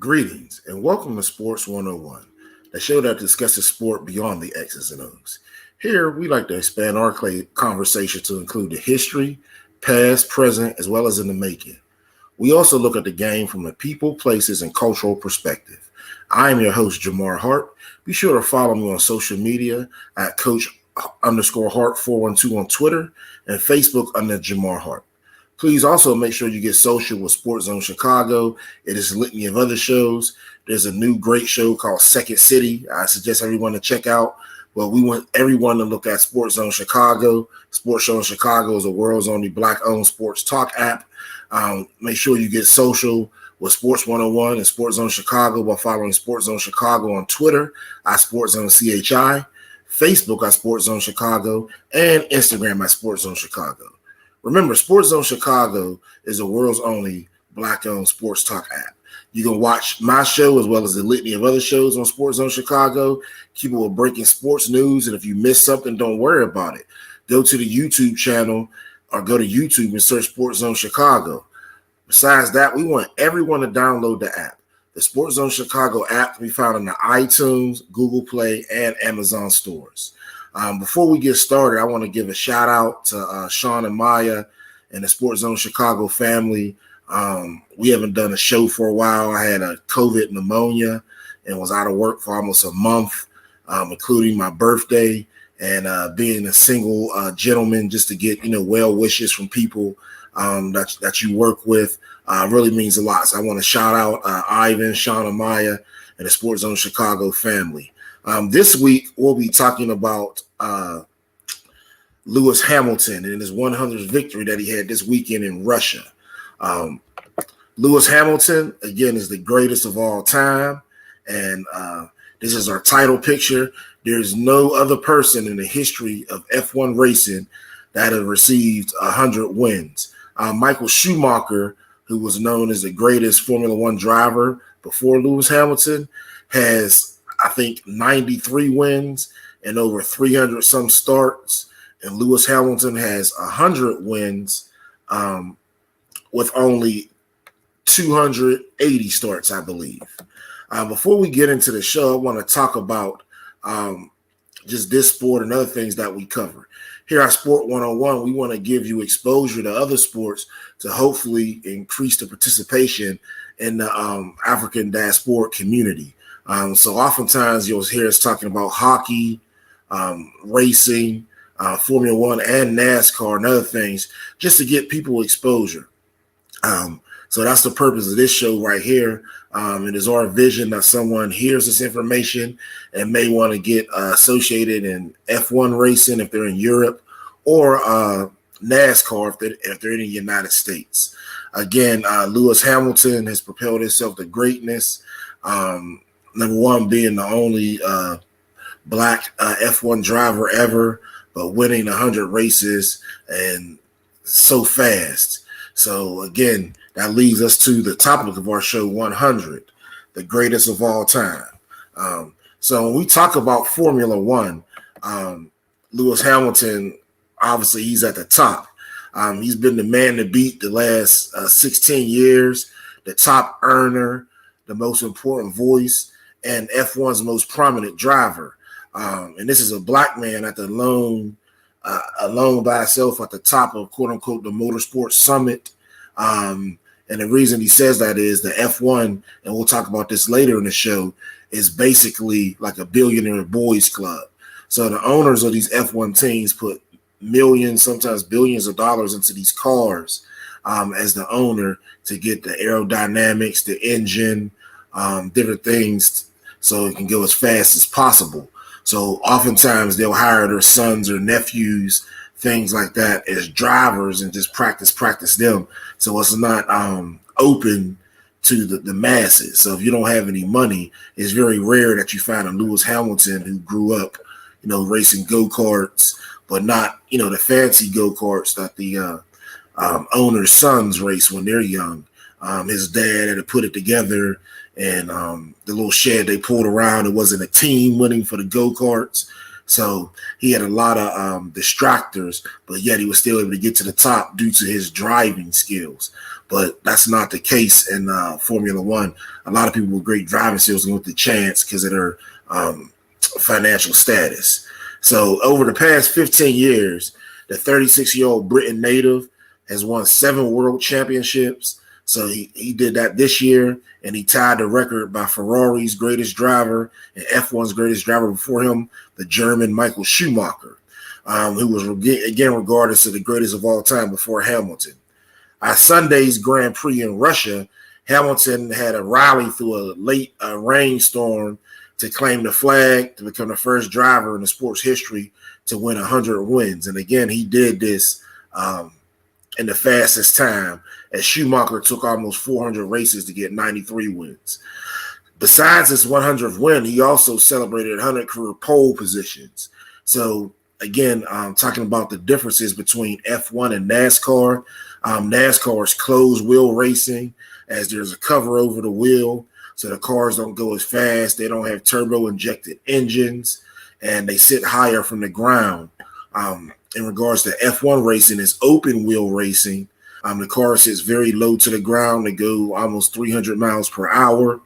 Greetings and welcome to Sports 101, the show that discusses sport beyond the X's and O's. Here, we like to expand our conversation to include the history, past, present, as well as in the making. We also look at the game from a people, places, and cultural perspective. I am your host, Jamar Harp. Be sure to follow me on social media at Coach_Hart412 on Twitter and Facebook under Jamar Harp. Please also make sure you get social with SportsZone Chicago. It is a litany of other shows. There's a new great show called Second City. I suggest everyone to check out. Well, we want everyone to look at SportsZone Chicago. SportsZone Chicago is the world's only Black-owned sports talk app. Make sure you get social with Sports101 and SportsZone Chicago by following SportsZone Chicago on Twitter at SportsZone CHI, Facebook at SportsZone Chicago, and Instagram at SportsZone Chicago. Remember, SportsZone Chicago is the world's only Black-owned sports talk app. You can watch my show as well as the litany of other shows on SportsZone Chicago. Keep it with breaking sports news, and if you miss something, don't worry about it. Go to the YouTube channel or go to YouTube and search SportsZone Chicago. Besides that, we want everyone to download the app. The SportsZone Chicago app can be found in the iTunes, Google Play, and Amazon stores. Before we get started, I want to give a shout out to Sean and Maya and the SportsZone Chicago family. We haven't done a show for a while. I had a COVID pneumonia and was out of work for almost a month, including my birthday, and being a single gentleman just to get, well wishes from people that you work with really means a lot. So I want to shout out Ivan, Sean and Maya, and the SportsZone Chicago family. This week, we'll be talking about Lewis Hamilton and his 100th victory that he had this weekend in Russia. Lewis Hamilton, again, is the greatest of all time. And this is our title picture. There's no other person in the history of F1 racing that have received 100 wins. Michael Schumacher, who was known as the greatest Formula One driver before Lewis Hamilton, has I think 93 wins and over 300 some starts, and Lewis Hamilton has 100 wins with only 280 starts, I believe. Before we get into the show, I want to talk about just this sport and other things that we cover. Here at Sport 101, we want to give you exposure to other sports to hopefully increase the participation in the African diaspora community. So oftentimes you'll hear us talking about hockey, racing, Formula One, and NASCAR and other things just to get people exposure. So that's the purpose of this show right here. It is our vision that someone hears this information and may want to get associated in F1 racing if they're in Europe, or NASCAR if they're in the United States. Again, Lewis Hamilton has propelled himself to greatness. Number one, being the only Black F1 driver ever, but winning 100 races and so fast. So, again, that leads us to the topic of our show, 100, the greatest of all time. So when we talk about Formula One, Lewis Hamilton, obviously he's at the top. He's been the man to beat the last 16 years, the top earner, the most important voice, and F1's most prominent driver. And this is a Black man at the alone by himself at the top of, quote unquote, the motorsports summit. And the reason he says that is the F1, and we'll talk about this later in the show, is basically like a billionaire boys club. So the owners of these F1 teams put millions, sometimes billions of dollars into these cars as the owner to get the aerodynamics, the engine, different things so it can go as fast as possible. So oftentimes they'll hire their sons or nephews, things like that, as drivers and just practice them. So it's not open to the masses. So if you don't have any money, it's very rare that you find a Lewis Hamilton who grew up, racing go-karts, but not, the fancy go-karts that the owner's sons race when they're young. His dad had to put it together, and the little shed they pulled around, it wasn't a team winning for the go-karts. So he had a lot of distractors, but yet he was still able to get to the top due to his driving skills. but that's not the case in Formula One. A lot of people with great driving skills get the chance because of their financial status. So over the past 15 years, the 36-year-old Britain native has won 7 world championships. So he did that this year, and he tied the record by Ferrari's greatest driver and F1's greatest driver before him, the German Michael Schumacher, who was, again, regarded as the greatest of all time before Hamilton. At Sunday's Grand Prix in Russia, Hamilton had a rally through a late rainstorm to claim the flag to become the first driver in the sport's history to win 100 wins. And again, he did this in the fastest time, as Schumacher took almost 400 races to get 93 wins. Besides his 100th win, he also celebrated 100 career pole positions. So again, talking about the differences between F1 and NASCAR. NASCAR is closed wheel racing, as there's a cover over the wheel, so the cars don't go as fast. They don't have turbo-injected engines, and they sit higher from the ground. In regards to F1 racing, it's open wheel racing. The car sits very low to the ground. They go almost 300 miles per hour,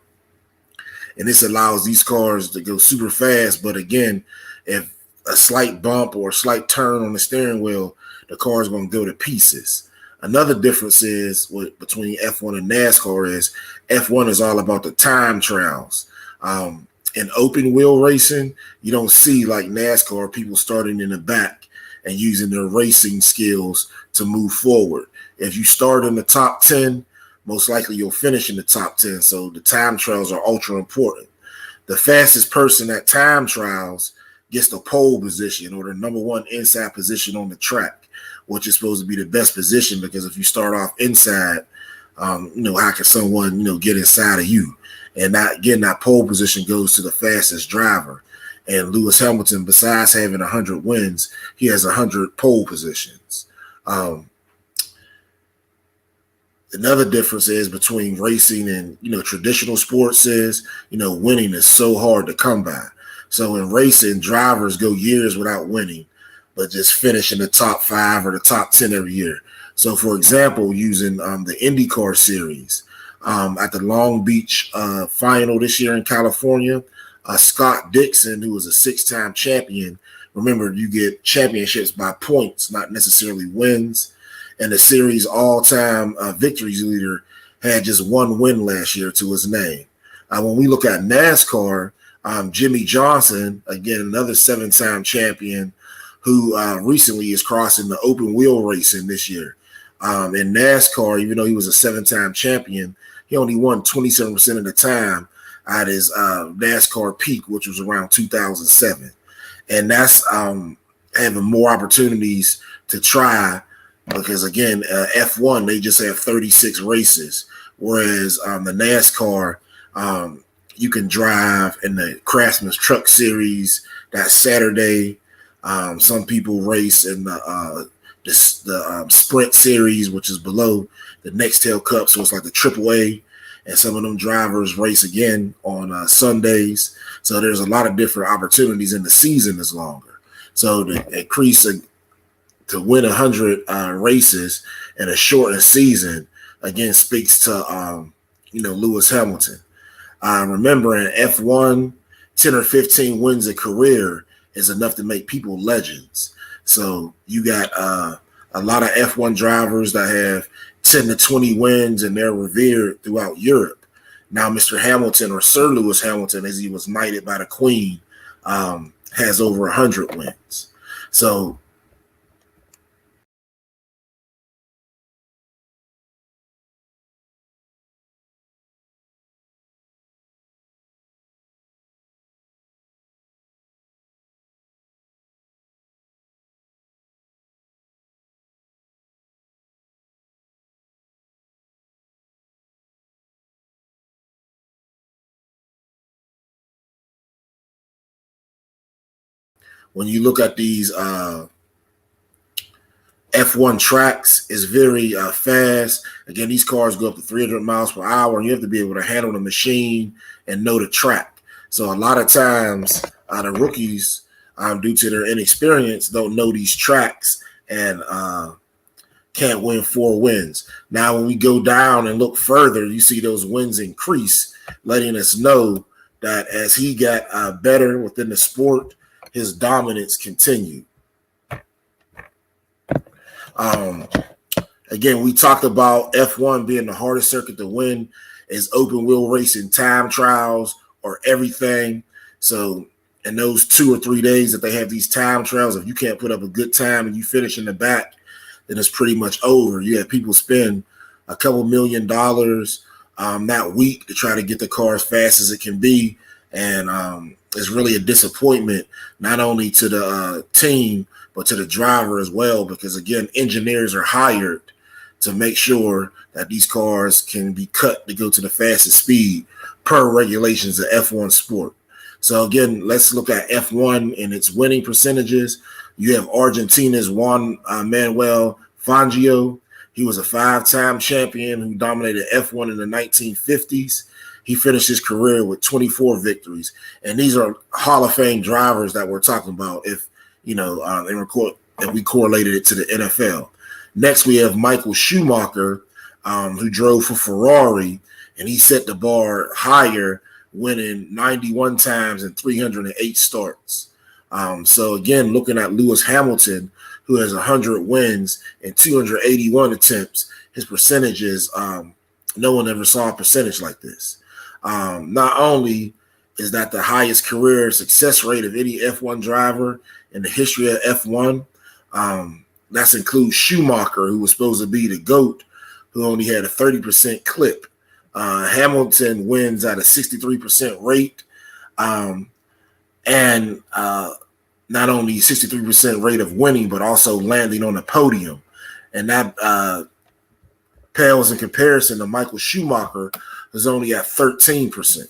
and this allows these cars to go super fast. But again, if a slight bump or a slight turn on the steering wheel, the car is going to go to pieces. Another difference is between F1 and NASCAR is F1 is all about the time trials. In open wheel racing, you don't see, like NASCAR, people starting in the back and using their racing skills to move forward. If you start in the top 10, most likely you'll finish in the top 10. So the time trials are ultra important. The fastest person at time trials gets the pole position, or the number 1 inside position on the track, which is supposed to be the best position, because if you start off inside, how can someone, get inside of you? And that pole position goes to the fastest driver. And Lewis Hamilton, besides having 100 wins, he has 100 pole positions. Another difference is between racing and, traditional sports is, winning is so hard to come by. So in racing, drivers go years without winning, but just finish in the top 5 or the top 10 every year. So, for example, using the IndyCar series, at the Long Beach final this year in California, Scott Dixon, who was a 6-time champion. Remember, you get championships by points, not necessarily wins. And the series all-time victories leader had just 1 win last year to his name. When we look at NASCAR, Jimmy Johnson, again, another 7-time champion, who recently is crossing the open wheel racing this year. In NASCAR, even though he was a 7-time champion, he only won 27% of the time at his NASCAR peak, which was around 2007. And that's having more opportunities to try, because, again, F1, they just have 36 races, whereas the NASCAR, you can drive in the Craftsman's Truck Series that Saturday. Some people race in the Sprint Series, which is below the Nextel Cup, so it's like the AAA. And some of them drivers race again on Sundays. So there's a lot of different opportunities, and the season is longer. So to increase to win 100 races in a shortened season, again, speaks to, Lewis Hamilton. Remember, in F1, 10 or 15 wins a career is enough to make people legends. So you got a lot of F1 drivers that have 10 to 20 wins, and they're revered throughout Europe. Now, Mr. Hamilton, or Sir Lewis Hamilton, as he was knighted by the Queen, has over 100 wins. So when you look at these F1 tracks, it's very fast. Again, these cars go up to 300 miles per hour, and you have to be able to handle the machine and know the track. So a lot of times, the rookies, due to their inexperience, don't know these tracks, and can't win 4 wins. Now, when we go down and look further, you see those wins increase, letting us know that as he got better within the sport, his dominance continued. Again, we talked about F1 being the hardest circuit to win is open wheel racing time trials or everything. So in those 2 or 3 days that they have these time trials, if you can't put up a good time and you finish in the back, then it's pretty much over. You have people spend a couple $1 million that week to try to get the car as fast as it can be. And it's really a disappointment, not only to the team, but to the driver as well, because, again, engineers are hired to make sure that these cars can be cut to go to the fastest speed per regulations of F1 sport. So, again, let's look at F1 and its winning percentages. You have Argentina's Juan Manuel Fangio. He was a 5-time champion who dominated F1 in the 1950s. He finished his career with 24 victories. And these are Hall of Fame drivers that we're talking about if, if we correlated it to the NFL. Next, we have Michael Schumacher, who drove for Ferrari, and he set the bar higher, winning 91 times and 308 starts. So, again, looking at Lewis Hamilton, who has 100 wins and 281 attempts, his percentages, no one ever saw a percentage like this. Not only is that the highest career success rate of any F1 driver in the history of F1, that includes Schumacher, who was supposed to be the GOAT, who only had a 30% clip. Hamilton wins at a 63% rate, and not only 63% rate of winning, but also landing on the podium. And that pales in comparison to Michael Schumacher, who's only at 13%.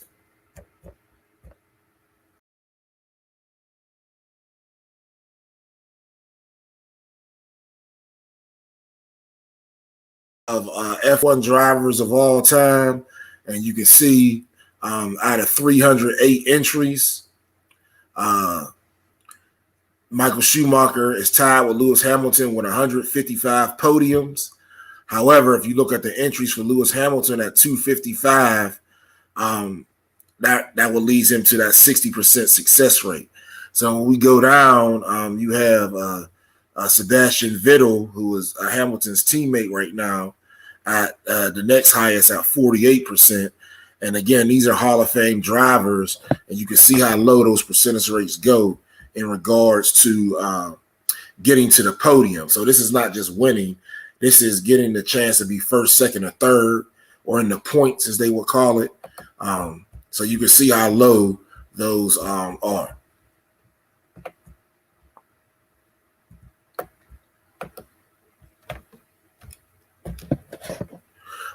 Of F1 drivers of all time, and you can see out of 308 entries, Michael Schumacher is tied with Lewis Hamilton with 155 podiums. However, if you look at the entries for Lewis Hamilton at 255, that will lead him to that 60% success rate. So when we go down, you have Sebastian Vettel, who is Hamilton's teammate right now, at the next highest at 48%. And again, these are Hall of Fame drivers, and you can see how low those percentage rates go in regards to getting to the podium. So this is not just winning. This is getting the chance to be first, second, or third, or in the points, as they would call it. So you can see how low those are.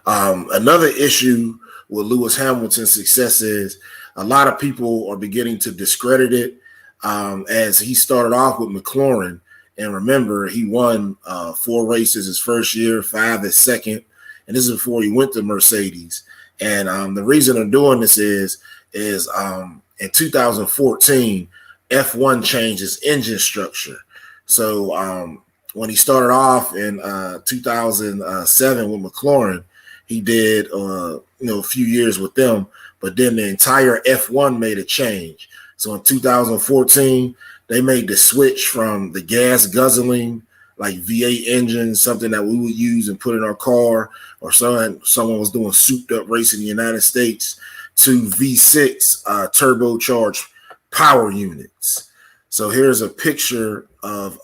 Another issue with Lewis Hamilton's success is a lot of people are beginning to discredit it, as he started off with McLaren. And remember, he won 4 races his first year, 5 his second, and this is before he went to Mercedes. And the reason I'm doing this is in 2014, F1 changed its engine structure. So when he started off in 2007 with McLaren, he did a few years with them, but then the entire F1 made a change. So in 2014, they made the switch from the gas guzzling, like V8 engine, something that we would use and put in our car, or someone was doing souped up racing in the United States, to V6 turbocharged power units. So here's a picture of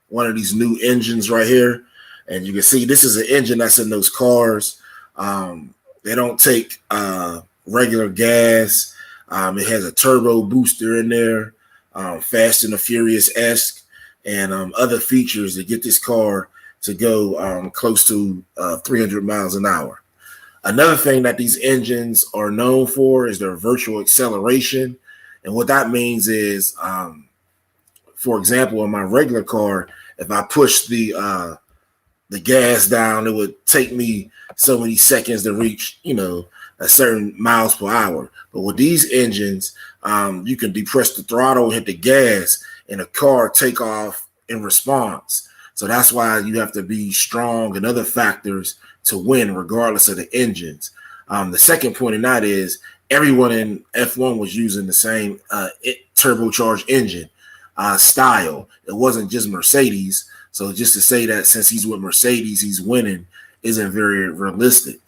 one of these new engines right here. And you can see this is an engine that's in those cars. They don't take regular gas. It has a turbo booster in there, Fast and the Furious-esque, and other features that get this car to go close to 300 miles an hour. Another thing that these engines are known for is their virtual acceleration. And what that means is, for example, in my regular car, if I push the gas down, it would take me so many seconds to reach, a certain miles per hour. But with these engines, you can depress the throttle, hit the gas, and the car take off in response. So that's why you have to be strong and other factors to win, regardless of the engines. The second point in that is everyone in F1 was using the same turbocharged engine style. It wasn't just Mercedes. So just to say that since he's with Mercedes, he's winning isn't very realistic.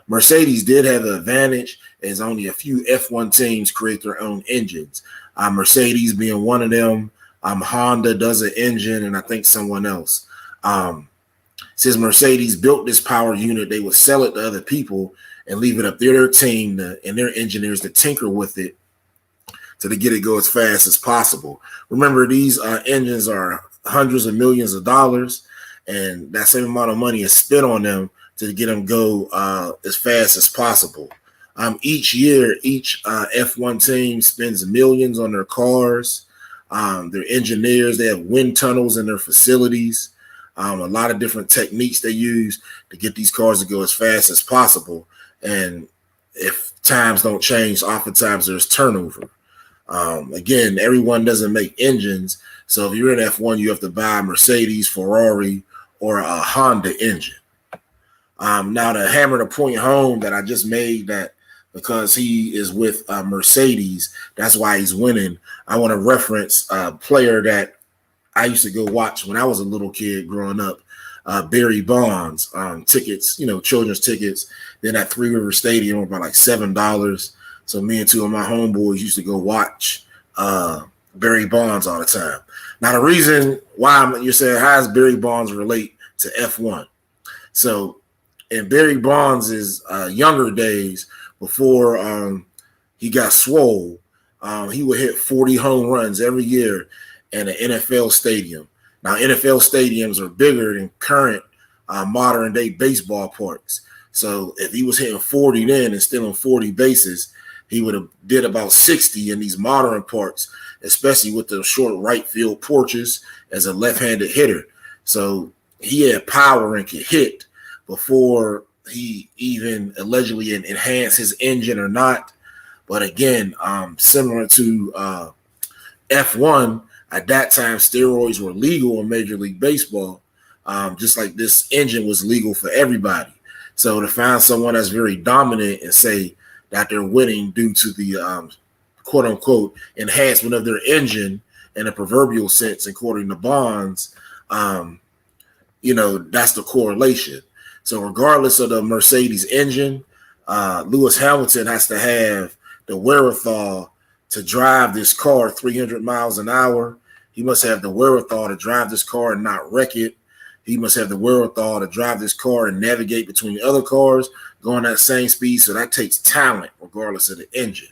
Mercedes did have an advantage as only a few F1 teams create their own engines. Mercedes being one of them. Honda does an engine, and I think someone else. Since Mercedes built this power unit, they would sell it to other people and leave it up to their team and their engineers to tinker with it to get it go as fast as possible. Remember, these engines are hundreds of millions of dollars, and that same amount of money is spent on them to get them go as fast as possible. Each year, each F1 team spends millions on their cars. Their engineers, they have wind tunnels in their facilities. A lot of different techniques they use to get these cars to go as fast as possible. And if times don't change, oftentimes there's turnover. Again, everyone doesn't make engines. So if you're in F1, you have to buy a Mercedes, Ferrari, or a Honda engine. Now, to hammer the point home that I just made, that because he is with Mercedes, that's why he's winning, I want to reference a player that I used to go watch when I was a little kid growing up, Barry Bonds, tickets, children's tickets. Then at Three River Stadium were about like $7. So me and two of my homeboys used to go watch Barry Bonds all the time. Now, the reason why you're saying, how does Barry Bonds relate to F1? So in Barry Bonds' younger days, before he got swole, he would hit 40 home runs every year in an NFL stadium. Now, NFL stadiums are bigger than current modern-day baseball parks. So if he was hitting 40 then and stealing 40 bases, he would have did about 60 in these modern parks, especially with the short right field porches as a left-handed hitter. So he had power and could hit before he even allegedly enhanced his engine or not. But again, similar to F1, at that time, steroids were legal in Major League Baseball, just like this engine was legal for everybody. So to find someone that's very dominant and say that they're winning due to the quote-unquote enhancement of their engine in a proverbial sense, according to Bonds, that's the correlation. So regardless of the Mercedes engine, Lewis Hamilton has to have the wherewithal to drive this car 300 miles an hour. He must have the wherewithal to drive this car and not wreck it. He must have the wherewithal to drive this car and navigate between other cars going that same speed. So that takes talent regardless of the engine.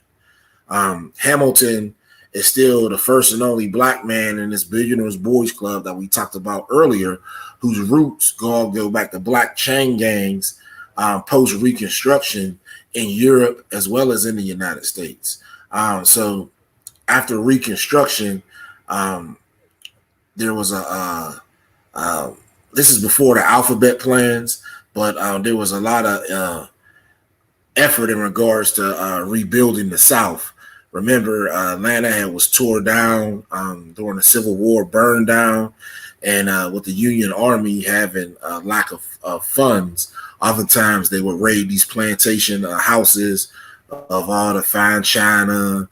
Hamilton is still the first and only black man in this Billionaires Boys Club that we talked about earlier, whose roots go back to black chain gangs post-Reconstruction in Europe as well as in the United States. So after Reconstruction, there was this is before the alphabet plans, but there was a lot of effort in regards to rebuilding the South. Remember, Atlanta was tore down during the Civil War, burned down, and with the Union Army having a lack of funds, oftentimes they would raid these plantation houses of all the fine china,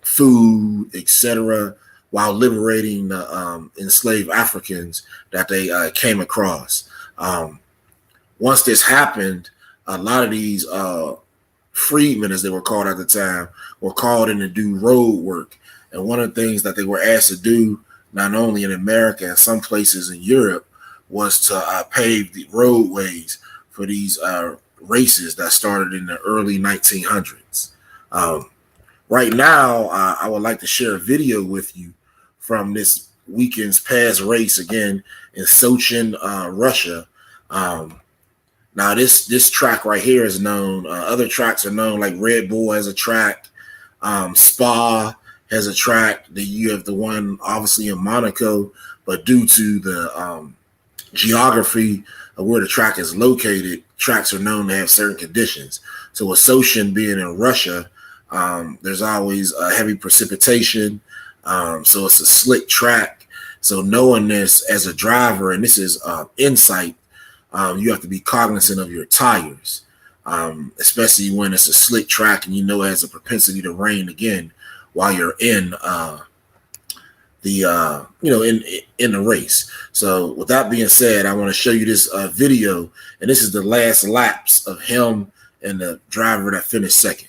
food, etc., while liberating the enslaved Africans that they came across. Once this happened, a lot of these freedmen, as they were called at the time, were called in to do road work. And one of the things that they were asked to do, not only in America and some places in Europe, was to pave the roadways for these races that started in the early 1900s. Right now, I would like to share a video with you from this weekend's past race again in Sochi, Russia. Now, this track right here is known. Other tracks are known, like Red Bull has a track. Spa has a track. You have the one, obviously, in Monaco. But due to the geography of where the track is located, tracks are known to have certain conditions. So with Sochi being in Russia, there's always heavy precipitation. So it's a slick track. So knowing this as a driver, and this is insight, you have to be cognizant of your tires, especially when it's a slick track and you know it has a propensity to rain again while you're in in the race. So with that being said, I want to show you this video, and this is the last laps of him and the driver that finished second.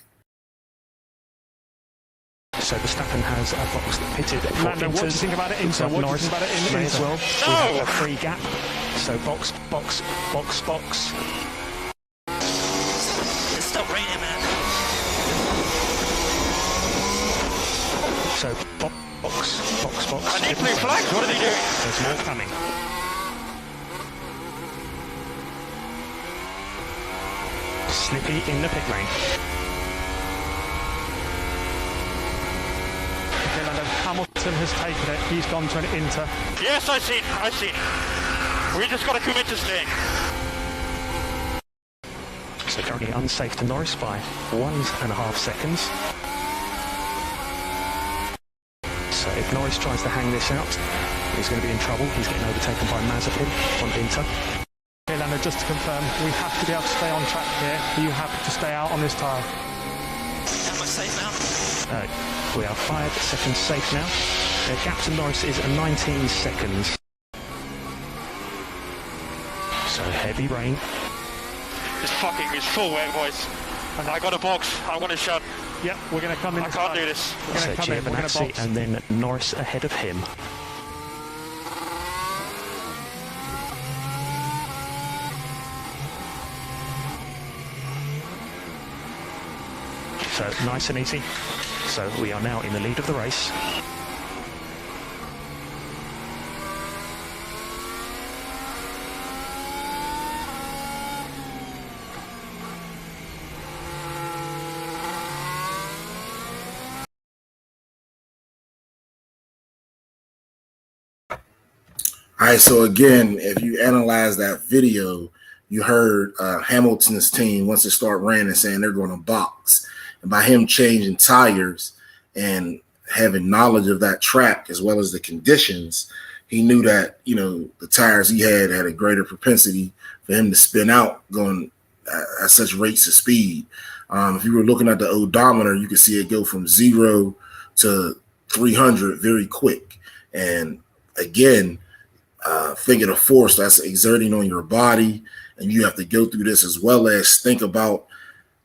So Verstappen has pitted. Lando, what do you think about it? Inter, what do you think about it in may as well. No! We have a free gap. So box. Stop raining, man. So box. I need blue flags. What are they doing? There's more coming. Slippy in the pit lane. Okay, Lando, Hamilton has taken it. He's gone to an Inter. Yes, I see. We just got to commit to staying. So currently unsafe to Norris by 1.5 seconds. So if Norris tries to hang this out, he's going to be in trouble. He's getting overtaken by Mazepin on Inter. Okay, Lando, just to confirm, we have to be able to stay on track here. Are you happy to stay out on this tyre? Am I safe now? We are 5 seconds safe now. The gap to Norris is 19 seconds. So heavy rain. It's full wet, boys. And I got a box. I want to shut. Yep, we're going to come in. I can't do this. We're going to come in. We're going to box. And then Norris ahead of him. So nice and easy. So we are now in the lead of the race. All right, so again, if you analyze that video, you heard Hamilton's team, once it started raining, saying they're going to box. And by him changing tires and having knowledge of that track as well as the conditions, he knew that, the tires he had a greater propensity for him to spin out going at such rates of speed. If you were looking at the odometer, you could see it go from 0 to 300 very quick. And again, think of the force that's exerting on your body, and you have to go through this as well as think about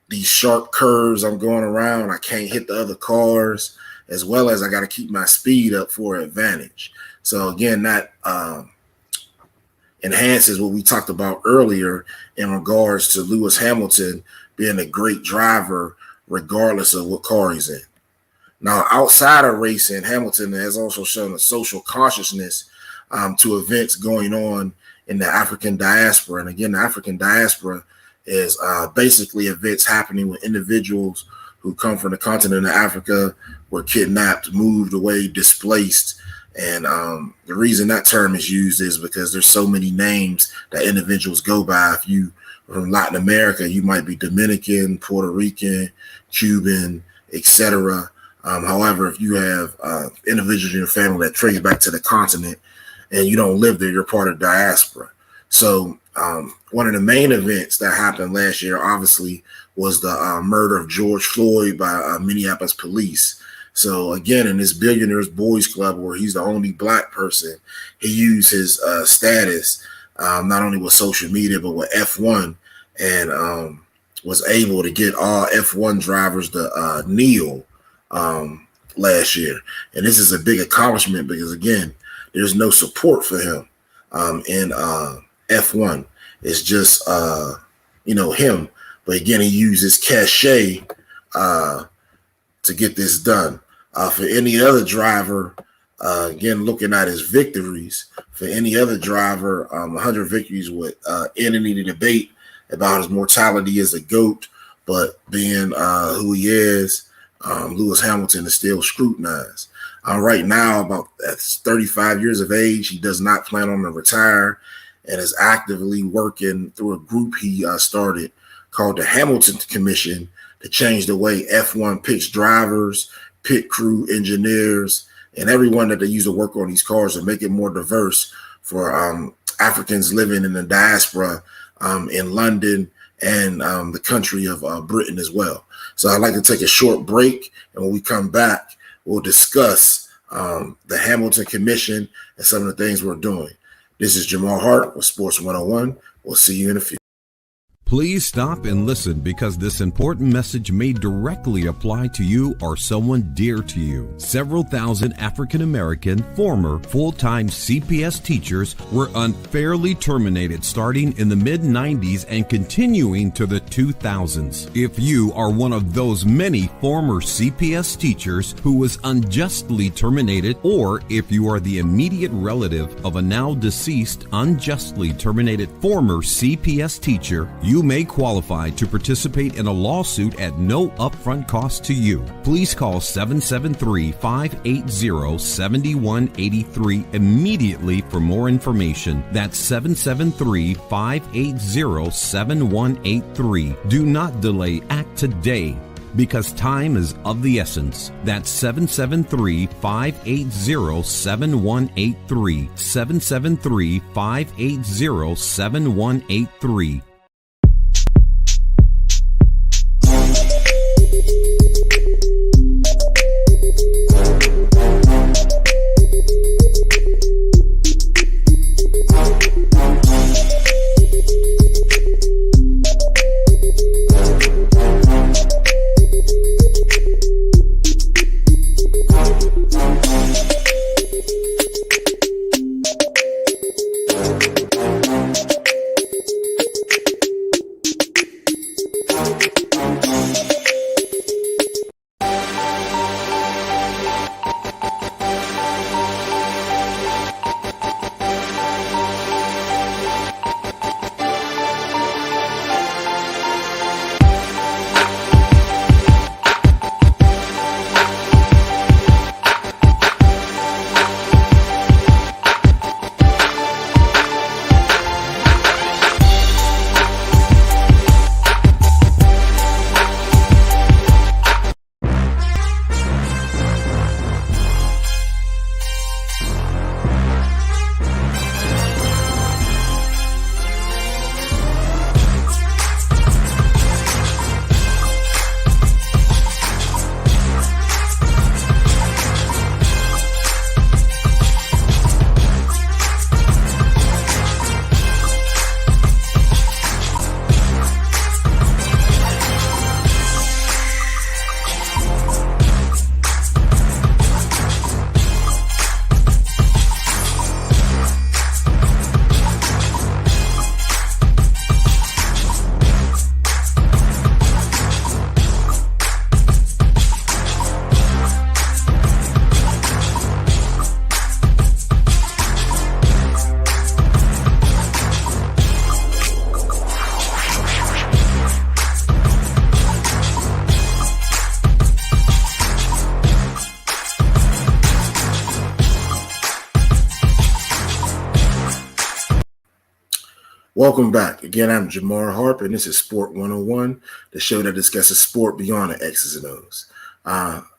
these sharp curves I'm going around. I can't hit the other cars, as well as I got to keep my speed up for advantage. So again, that enhances what we talked about earlier in regards to Lewis Hamilton being a great driver regardless of what car he's in. Now, outside of racing, Hamilton has also shown a social consciousness to events going on in the African diaspora. And again, the African diaspora is basically events happening with individuals who come from the continent of Africa, were kidnapped, moved away, displaced. And the reason that term is used is because there's so many names that individuals go by. If you are from Latin America, you might be Dominican, Puerto Rican, Cuban, etc. However, if you have individuals in your family that trace back to the continent, and you don't live there, you're part of diaspora. So one of the main events that happened last year, obviously, was the murder of George Floyd by Minneapolis police. So again, in this Billionaires Boys Club, where he's the only black person, he used his status, not only with social media, but with F1, and was able to get all F1 drivers to kneel last year. And this is a big accomplishment because, again, there's no support for him in F1. It's just, him. But again, he uses cachet to get this done. For any other driver, again, looking at his victories, for any other driver, 100 victories would end any debate about his mortality as a GOAT. But being who he is, Lewis Hamilton is still scrutinized. Right now, about at 35 years of age, he does not plan on to retire and is actively working through a group he started called the Hamilton Commission to change the way F1 picks drivers, pit crew, engineers, and everyone that they use to work on these cars to make it more diverse for Africans living in the diaspora in London and the country of Britain as well. So I'd like to take a short break, and when we come back, we'll discuss the Hamilton Commission and some of the things we're doing. This is Jamar Harp with Sports 101. We'll see you in a few. Please stop and listen, because this important message may directly apply to you or someone dear to you. Several thousand African American former full-time CPS teachers were unfairly terminated starting in the mid-90s and continuing to the 2000s. If you are one of those many former CPS teachers who was unjustly terminated, or if you are the immediate relative of a now deceased unjustly terminated former CPS teacher, you may qualify to participate in a lawsuit at no upfront cost to you. Please call 773-580-7183 immediately for more information. That's 773-580-7183. Do not delay. Act today, because time is of the essence. That's 773-580-7183. 773-580-7183. Welcome back. Again, I'm Jamar Harp, and this is Sport 101, the show that discusses sport beyond the X's and O's.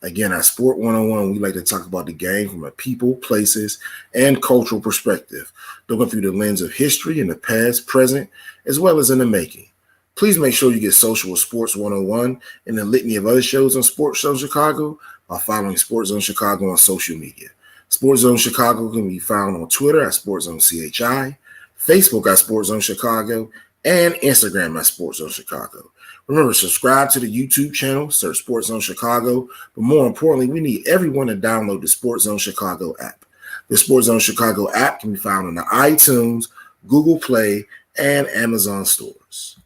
Again, at Sport 101, we like to talk about the game from a people, places, and cultural perspective, looking through the lens of history in the past, present, as well as in the making. Please make sure you get social with Sports 101 and the litany of other shows on SportsZone Chicago by following SportsZone Chicago on social media. SportsZone Chicago can be found on Twitter at SportsZone CHI, Facebook at SportsZone Chicago, and Instagram at SportsZone Chicago. Remember, subscribe to the YouTube channel, search SportsZone Chicago, but more importantly, we need everyone to download the SportsZone Chicago app. The SportsZone Chicago app can be found in the iTunes, Google Play, and Amazon stores.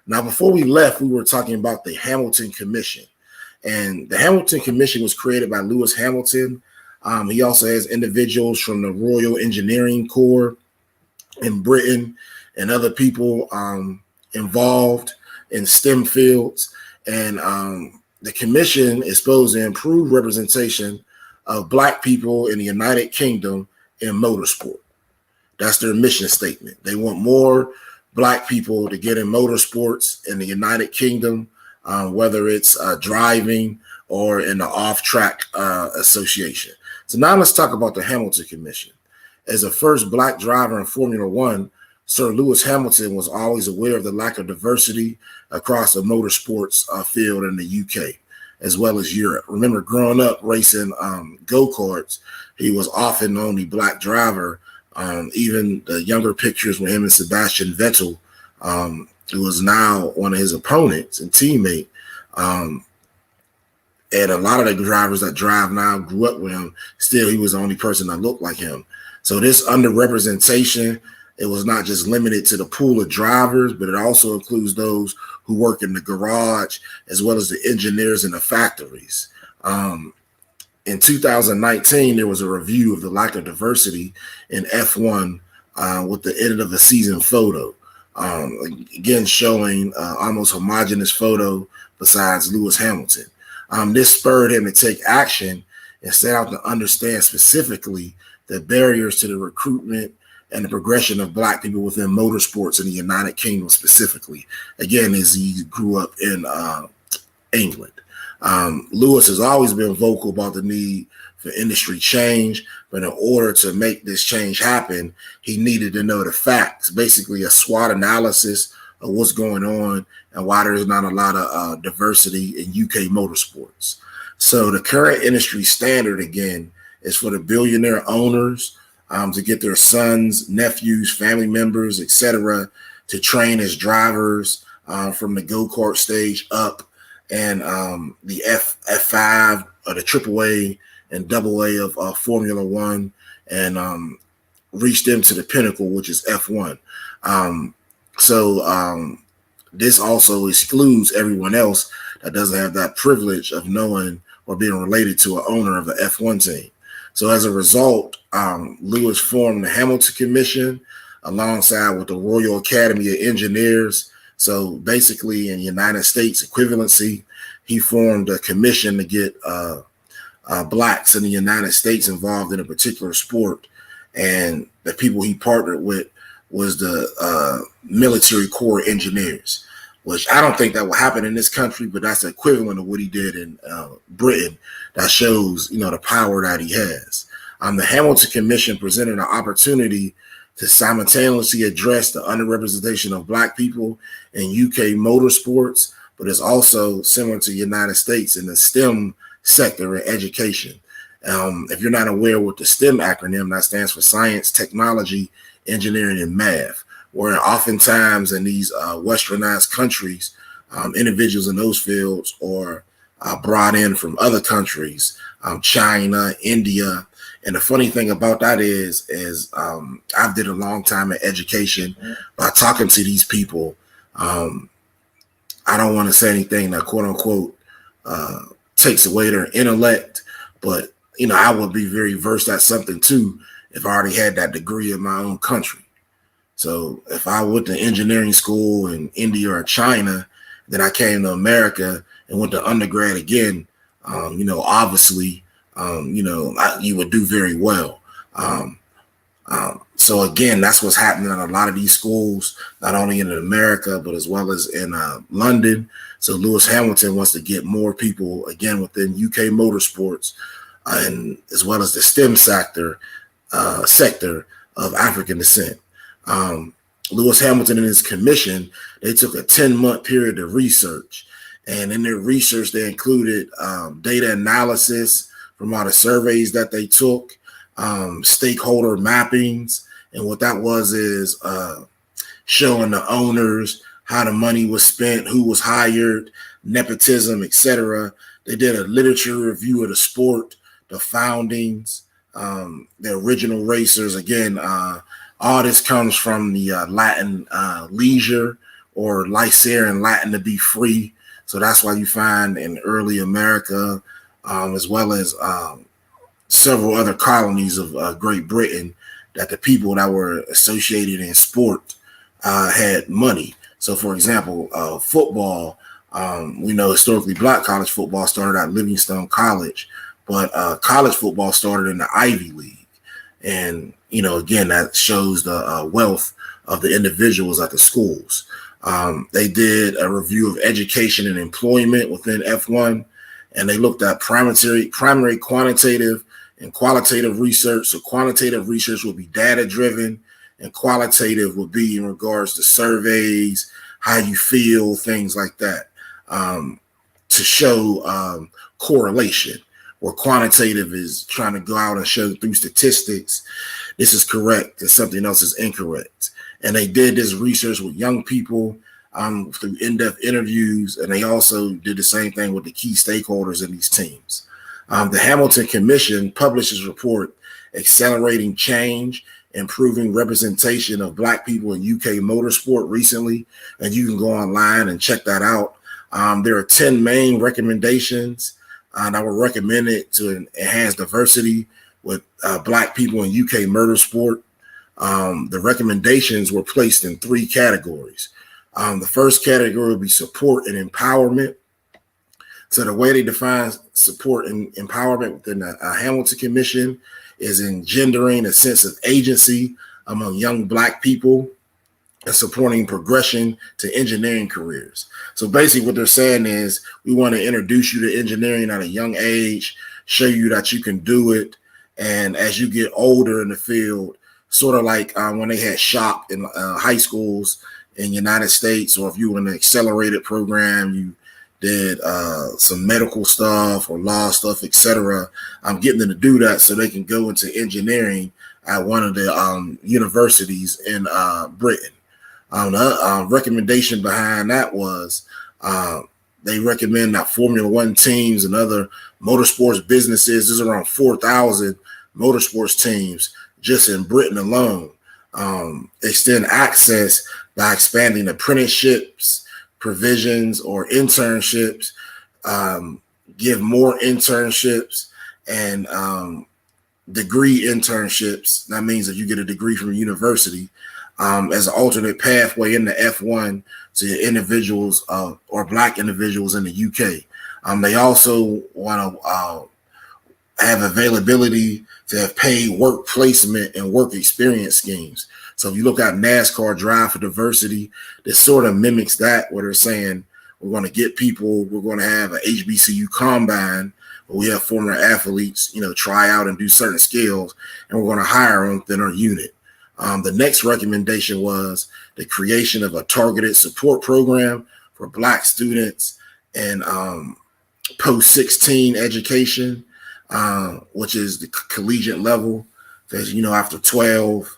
Now, before we left, we were talking about the Hamilton Commission, and the Hamilton Commission was created by Lewis Hamilton. He also has individuals from the Royal Engineering Corps in Britain and other people involved in STEM fields. And the commission is supposed to improve representation of Black people in the United Kingdom in motorsport. That's their mission statement. They want more Black people to get in motorsports in the United Kingdom, whether it's driving or in the off-track association. So now let's talk about the Hamilton Commission. As the first black driver in Formula One, Sir Lewis Hamilton was always aware of the lack of diversity across the motorsports field in the UK, as well as Europe. Remember, growing up racing go-karts, he was often the only black driver. Even the younger pictures with him and Sebastian Vettel, who was now one of his opponents and teammate. And a lot of the drivers that drive now grew up with him. Still, he was the only person that looked like him. So this underrepresentation, it was not just limited to the pool of drivers, but it also includes those who work in the garage, as well as the engineers in the factories. In 2019, there was a review of the lack of diversity in F1 with the end of the season photo. Again, showing almost homogenous photo besides Lewis Hamilton. This spurred him to take action and set out to understand specifically the barriers to the recruitment and the progression of black people within motorsports in the United Kingdom specifically. Again, as he grew up in England. Lewis has always been vocal about the need for industry change, but in order to make this change happen, he needed to know the facts, basically a SWOT analysis of what's going on and why there's not a lot of diversity in UK motorsports. So the current industry standard, again, is for the billionaire owners to get their sons, nephews, family members, etc., to train as drivers from the go-kart stage up and the F5 or the AAA and AA of Formula One and reach them to the pinnacle, which is F1. This also excludes everyone else that doesn't have that privilege of knowing or being related to an owner of the F1 team. So as a result, Lewis formed the Hamilton Commission alongside with the Royal Academy of Engineers. So basically in the United States equivalency, he formed a commission to get blacks in the United States involved in a particular sport. And the people he partnered with was the military corps engineers, which I don't think that will happen in this country, but that's the equivalent of what he did in Britain. That shows, the power that he has. The Hamilton Commission presented an opportunity to simultaneously address the underrepresentation of black people in UK motorsports, but it's also similar to the United States in the STEM sector in education. If you're not aware what the STEM acronym, that stands for science, technology, engineering, and math, where oftentimes in these westernized countries, individuals in those fields are brought in from other countries, China, India. And the funny thing about that is I've did a long time in education by talking to these people. I don't want to say anything that quote unquote takes away their intellect, but I would be very versed at something too if I already had that degree in my own country. So if I went to engineering school in India or China, then I came to America and went to undergrad again, obviously, you would do very well. So again, that's what's happening in a lot of these schools, not only in America, but as well as in London. So Lewis Hamilton wants to get more people, again, within UK motorsports and as well as the STEM sector of African descent. Lewis Hamilton and his commission, they took a 10-month period of research. And in their research, they included data analysis from all the surveys that they took, stakeholder mappings. And what that was is showing the owners how the money was spent, who was hired, nepotism, etc. They did a literature review of the sport, the foundings, the original racers. Again, all this comes from the Latin leisure or lycere in Latin to be free. So that's why you find in early America, as well as several other colonies of Great Britain, that the people that were associated in sport had money. So, for example, football, we know historically black college football started at Livingstone College, but college football started in the Ivy League. And, again, that shows the wealth of the individuals at the schools. They did a review of education and employment within F1, and they looked at primary quantitative and qualitative research. So quantitative research will be data-driven, and qualitative will be in regards to surveys, how you feel, things like that, to show correlation. Where quantitative is trying to go out and show through statistics, this is correct and something else is incorrect. And they did this research with young people through in-depth interviews, and they also did the same thing with the key stakeholders in these teams. The Hamilton Commission published its report, Accelerating Change, Improving Representation of Black People in UK Motorsport recently, and you can go online and check that out. There are 10 main recommendations that were recommended to enhance diversity with Black people in UK motorsport. The recommendations were placed in 3 categories. The first category would be support and empowerment. So the way they define support and empowerment within the Hamilton Commission is engendering a sense of agency among young Black people and supporting progression to engineering careers. So basically what they're saying is we want to introduce you to engineering at a young age, show you that you can do it. And as you get older in the field, sort of like when they had shop in high schools in the United States, or if you were in an accelerated program, you did some medical stuff or law stuff, etc. I'm getting them to do that so they can go into engineering at one of the universities in Britain. The recommendation behind that was they recommend that Formula One teams and other motorsports businesses, there's around 4,000 motorsports teams just in Britain alone, extend access by expanding apprenticeships, provisions, or internships, give more internships and degree internships. That means that you get a degree from a university as an alternate pathway into F1 to individuals or Black individuals in the UK. They also want to have availability to have paid work placement and work experience schemes. So if you look at NASCAR Drive for Diversity, this sort of mimics that, where they're saying we're going to get people, we're going to have an HBCU combine where we have former athletes, try out and do certain skills, and we're going to hire them within our unit. The next recommendation was the creation of a targeted support program for Black students and post-16 education, which is the collegiate level. Because, after 12,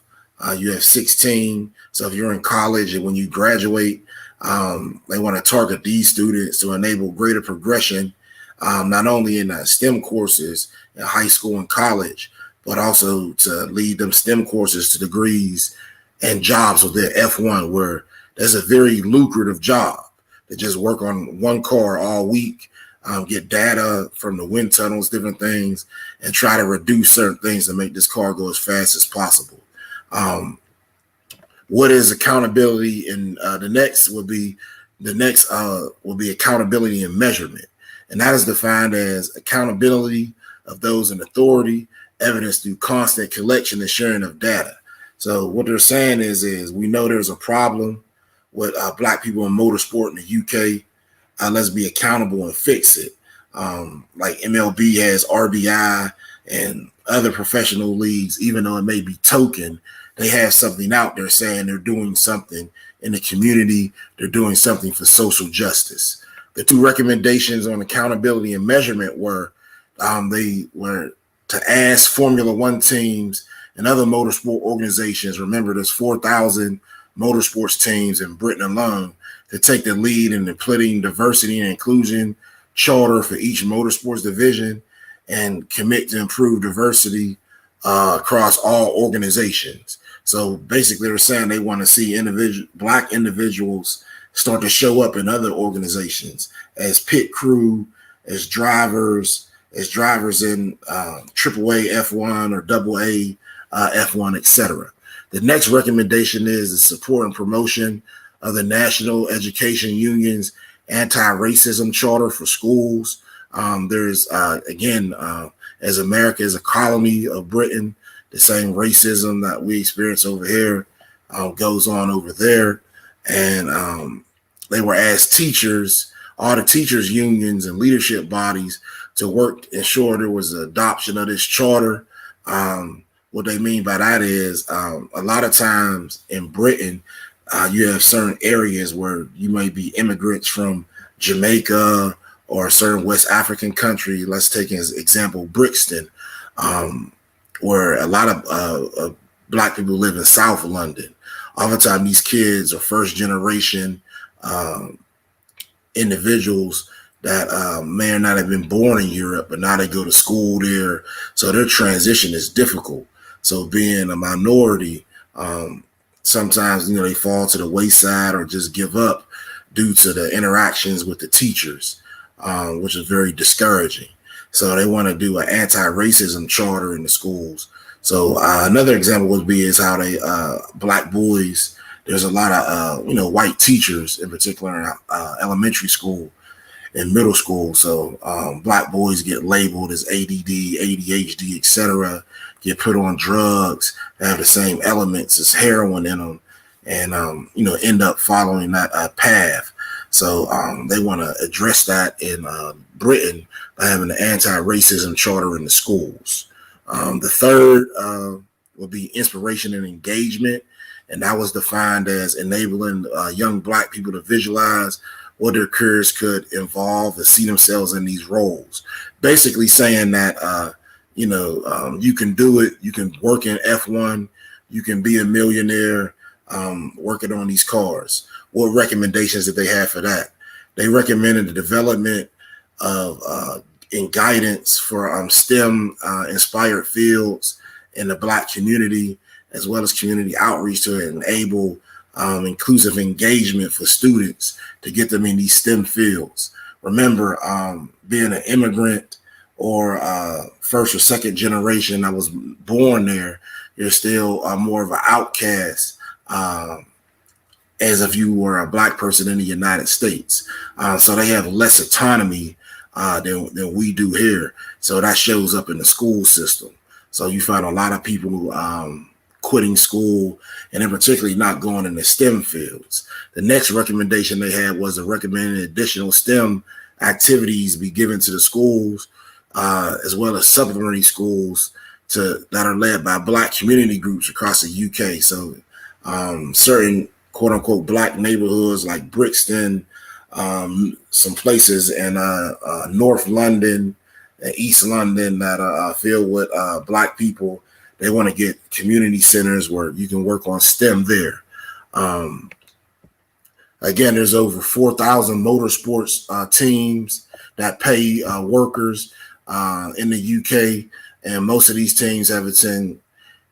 you have 16. So if you're in college and when you graduate, they want to target these students to enable greater progression, not only in STEM courses in high school and college, but also to lead them STEM courses to degrees and jobs with their F1, where there's a very lucrative job to just work on one car all week, get data from the wind tunnels, different things, and try to reduce certain things to make this car go as fast as possible. What is accountability? And the next will be accountability and measurement. And that is defined as accountability of those in authority, evidence through constant collection and sharing of data. So what they're saying is we know there's a problem with Black people in motorsport in the UK. Let's be accountable and fix it. Like MLB has RBI and other professional leagues, even though it may be token, they have something out there saying they're doing something in the community. They're doing something for social justice. The 2 recommendations on accountability and measurement were they were to ask Formula One teams and other motorsport organizations. Remember, there's 4,000 motorsports teams in Britain alone to take the lead in implementing diversity and inclusion charter for each motorsports division and commit to improve diversity across all organizations. So basically, they're saying they want to see Black individuals start to show up in other organizations as pit crew, as drivers in AAA F1 or AA F1, etc. The next recommendation is the support and promotion of the National Education Union's anti-racism charter for schools. There's, as America is a colony of Britain, the same racism that we experience over here goes on over there. And they were asked teachers, all the teachers unions and leadership bodies to work, ensure there was an adoption of this charter. What they mean by that is a lot of times in Britain, you have certain areas where you may be immigrants from Jamaica or a certain West African country. Let's take as example Brixton, where a lot of Black people live in South London. Oftentimes, these kids are first generation individuals that may or not have been born in Europe, but now they go to school there. So their transition is difficult. So being a minority, sometimes, they fall to the wayside or just give up due to the interactions with the teachers, which is very discouraging. So they want to do an anti-racism charter in the schools. So another example would be is how they Black boys, there's a lot of, white teachers in particular in elementary school and middle school. So Black boys get labeled as ADD, ADHD, etc., get put on drugs that have the same elements as heroin in them, and end up following that path. So they want to address that in Britain by having an anti-racism charter in the schools. The third will be inspiration and engagement, and that was defined as enabling young Black people to visualize what their careers could involve and see themselves in these roles. Basically saying that you can do it. You can work in F1. You can be a millionaire working on these cars. What recommendations did they have for that? They recommended the development of and guidance for STEM inspired fields in the Black community, as well as community outreach to enable inclusive engagement for students to get them in these STEM fields. Remember, being an immigrant or first or second generation that was born there, you're still more of an outcast as if you were a Black person in the United States. So they have less autonomy than we do here. So that shows up in the school system. So you find a lot of people quitting school and in particularly not going in the STEM fields. The next recommendation they had was to recommend additional STEM activities be given to the schools, as well as supplementary schools that are led by Black community groups across the UK. So certain quote unquote Black neighborhoods like Brixton, some places in North London and East London that are filled with Black people. They want to get community centers where you can work on STEM there. Again, there's over 4,000 motorsports teams that pay workers in the UK, and most of these teams have between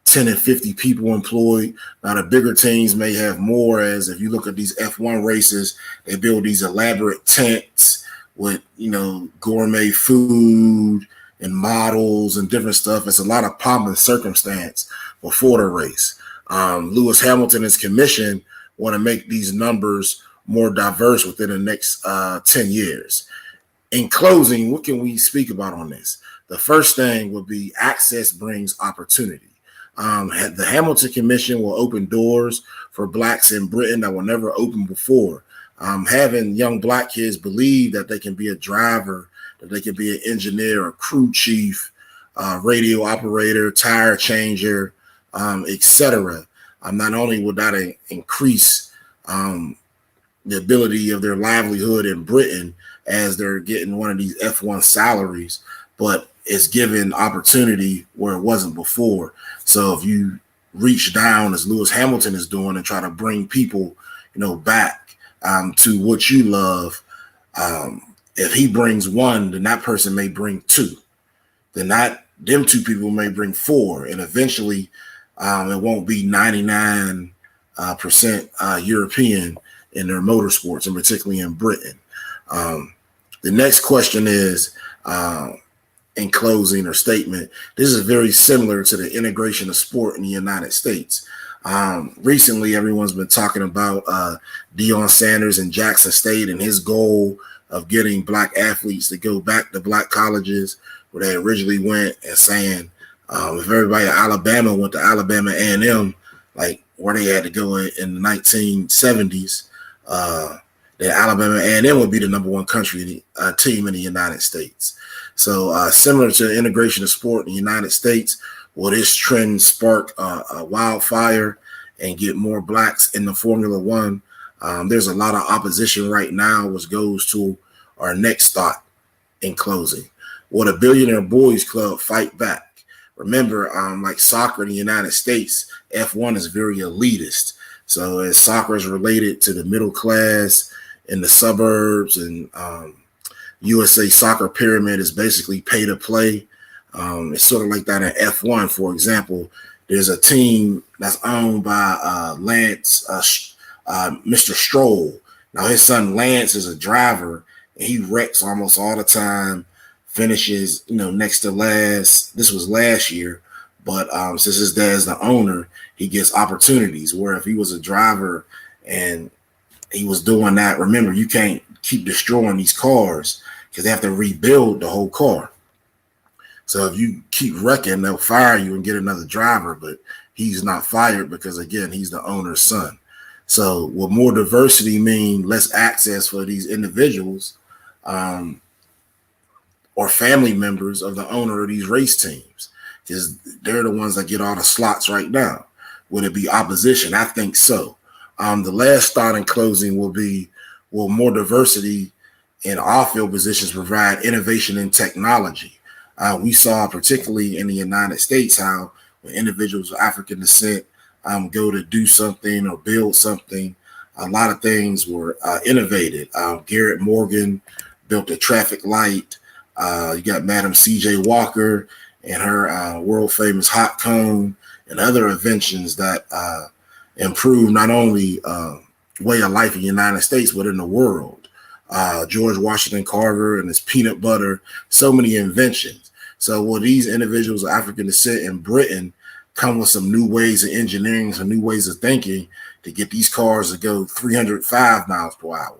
10 and 50 people employed. Now, the bigger teams may have more, as if you look at these F1 races, they build these elaborate tents with, gourmet food and models and different stuff. It's a lot of pomp and circumstance before the race. Lewis Hamilton and his commission want to make these numbers more diverse within the next 10 years. In closing, what can we speak about on this? The first thing would be access brings opportunity. The Hamilton Commission will open doors for Blacks in Britain that were never opened before. Having young Black kids believe that they can be a driver, that they can be an engineer, a crew chief, radio operator, tire changer, etc. Not only would that increase the ability of their livelihood in Britain as they're getting one of these F1 salaries, but it's given opportunity where it wasn't before. So if you reach down as Lewis Hamilton is doing and try to bring people, back to what you love, if he brings one, then that person may bring two. Then them two people may bring four, and eventually it won't be 99% European in their motorsports, and particularly in Britain. The next question is, in closing or statement, this is very similar to the integration of sport in the United States. Recently, everyone's been talking about Deion Sanders and Jackson State and his goal of getting Black athletes to go back to Black colleges where they originally went, and saying if everybody at Alabama went to Alabama A&M, like where they had to go in the 1970s, that Alabama A&M would be the number one country team in the United States. So similar to the integration of sport in the United States, will this trend spark a wildfire and get more blacks in the Formula One? There's a lot of opposition right now, which goes to our next thought in closing. Will the Billionaire Boys Club fight back? Remember, like soccer in the United States, F1 is very elitist. So as soccer is related to the middle class in the suburbs, and USA Soccer Pyramid is basically pay to play. It's sort of like that in F1. For example, there's a team that's owned by Lance, Mr. Stroll. Now his son Lance is a driver, and he wrecks almost all the time. Finishes, next to last. This was last year, but since his dad's the owner, he gets opportunities. Where if he was a driver and he was doing that, remember, you can't keep destroying these cars because they have to rebuild the whole car. So if you keep wrecking, they'll fire you and get another driver, but he's not fired because, again, he's the owner's son. So will more diversity mean less access for these individuals or family members of the owner of these race teams? Because they're the ones that get all the slots right now. Would it be opposition? I think so. The last thought in closing will be, will more diversity in off-field positions provide innovation in technology? We saw, particularly in the United States, how when individuals of African descent go to do something or build something, a lot of things were innovated. Garrett Morgan built a traffic light. You got Madam C.J. Walker and her world-famous hot cone and other inventions that improve not only way of life in the United States, but in the world. George Washington Carver and his peanut butter, so many inventions. So will these individuals of African descent in Britain come with some new ways of engineering, some new ways of thinking to get these cars to go 305 miles per hour?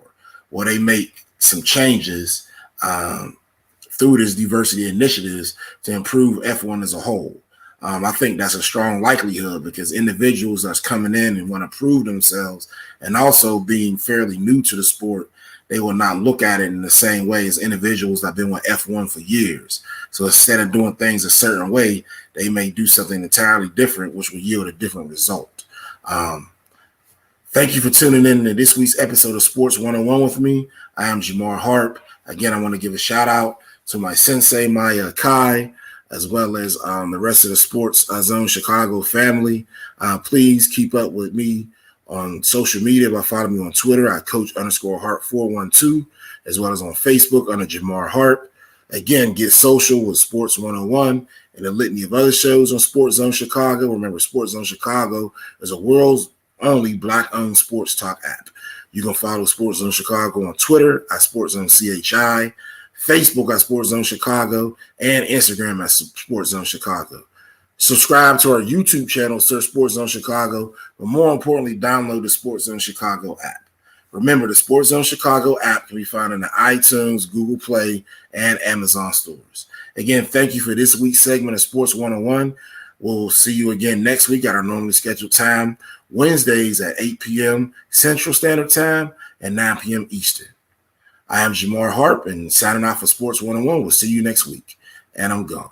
Will they make some changes through this diversity initiatives to improve F1 as a whole? I think that's a strong likelihood because individuals that's coming in and want to prove themselves and also being fairly new to the sport, they will not look at it in the same way as individuals that have been with F1 for years. So instead of doing things a certain way, they may do something entirely different, which will yield a different result. Thank you for tuning in to this week's episode of Sports 101 with me. I am Jamar Harp. Again, I want to give a shout out to my sensei, Maya Kai, as well as the rest of the SportsZone Chicago family. Please keep up with me on social media by following me on Twitter at Coach_Hart412, as well as on Facebook under Jamar Harp. Again, get social with Sports 101 and a litany of other shows on SportsZone Chicago. Remember, SportsZone Chicago is a world's only Black-owned sports talk app. You can follow SportsZone Chicago on Twitter at SportsZone CHI, Facebook at SportsZone Chicago, and Instagram at SportsZone Chicago. Subscribe to our YouTube channel, search SportsZone Chicago, but more importantly, download the SportsZone Chicago app. Remember, the SportsZone Chicago app can be found in the iTunes, Google Play, and Amazon stores. Again, thank you for this week's segment of Sports 101. We'll see you again next week at our normally scheduled time, Wednesdays at 8 p.m. Central Standard Time and 9 p.m. Eastern. I am Jamar Harp, and signing off for Sports 101. We'll see you next week, and I'm gone.